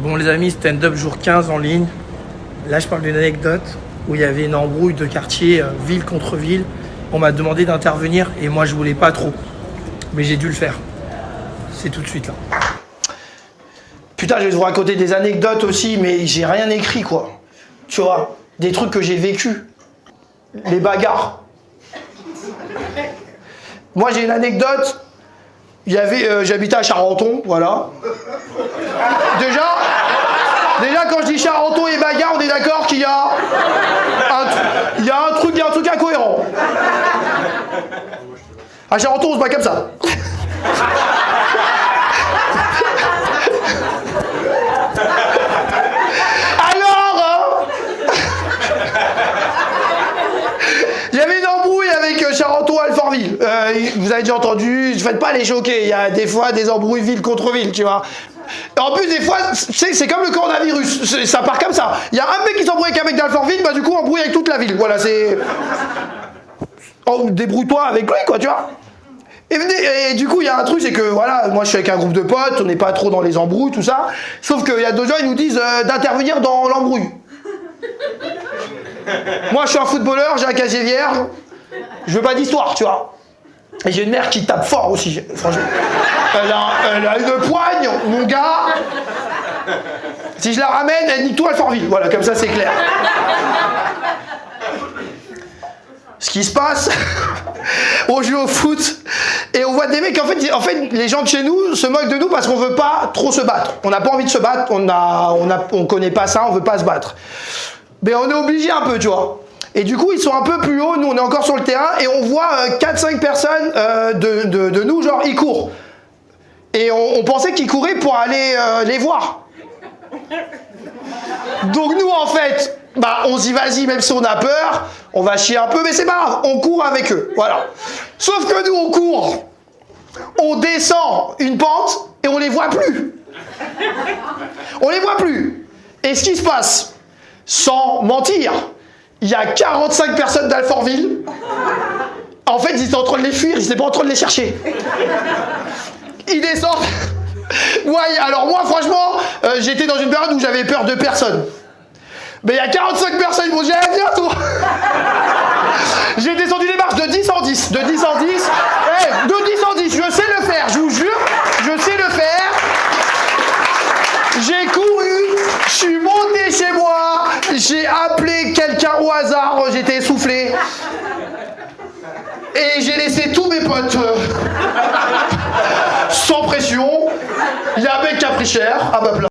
Bon les amis, stand-up jour 15 en ligne. Là je parle d'une anecdote où il y avait une embrouille de quartier, ville contre ville. On m'a demandé d'intervenir et moi je voulais pas trop. Mais j'ai dû le faire. C'est tout de suite là. Putain, je vais vous raconter des anecdotes aussi, mais j'ai rien écrit quoi. Tu vois, des trucs que j'ai vécu. Les bagarres. Moi j'ai une anecdote. Il y avait, j'habitais à Charenton, voilà. Déjà quand je dis Charenton et bagarre, on est d'accord qu'il y a un truc incohérent. À Charenton, on se bat comme ça. Alors, il y avait une embrouille avec Charenton-Alfortville. Vous avez déjà entendu, ne faites pas les choquer. Il y a des fois des embrouilles ville contre ville, tu vois. En plus, des fois, c'est comme le coronavirus. Ça part comme ça. Il y a un mec qui s'embrouille avec un mec d'Alfortville, bah du coup, on embrouille avec toute la ville. Voilà, c'est... Oh, débrouille-toi avec lui, quoi, tu vois. Et du coup, il y a un truc, c'est que, voilà, moi, je suis avec un groupe de potes, on n'est pas trop dans les embrouilles, tout ça. Sauf qu'il y a 2 gens, ils nous disent d'intervenir dans l'embrouille. Moi, je suis un footballeur, j'ai un casier vierge. Je veux pas d'histoire, tu vois. Et j'ai une mère qui tape fort aussi, franchement. Elle a une poigne, mon gars. Si je la ramène, elle nique tout Alfortville. Voilà, comme ça, c'est clair. Ce qui se passe, on joue au foot et on voit des mecs, en fait, les gens de chez nous se moquent de nous parce qu'on veut pas trop se battre. On n'a pas envie de se battre, on connaît pas ça, on veut pas se battre. Mais on est obligé un peu, tu vois. Et du coup, ils sont un peu plus hauts, nous on est encore sur le terrain, et on voit 4-5 personnes de nous, genre ils courent. Et on pensait qu'ils couraient pour aller les voir. Donc nous en fait, bah on se dit vas-y, même si on a peur, on va chier un peu, mais c'est pas grave, on court avec eux, voilà. Sauf que nous on court, on descend une pente, et on les voit plus. On les voit plus. Et ce qui se passe, sans mentir, il y a 45 personnes d'Alfortville. En fait, ils étaient en train de les fuir, ils étaient pas en train de les chercher. Ils descendent. Ouais, alors moi, franchement, j'étais dans une période où j'avais peur de personne. Mais il y a 45 personnes, ils m'ont dit, eh, viens toi. J'ai descendu les marches de 10 en 10. De 10 en 10. Eh, de 10 en 10, je sais le faire, je vous jure, je sais le faire. J'ai couru, je suis monté chez moi, j'ai appelé quelqu'un au hasard, j'étais essoufflé. Et j'ai laissé tous mes potes sans pression. Il y a un mec qui a pris cher à ma place.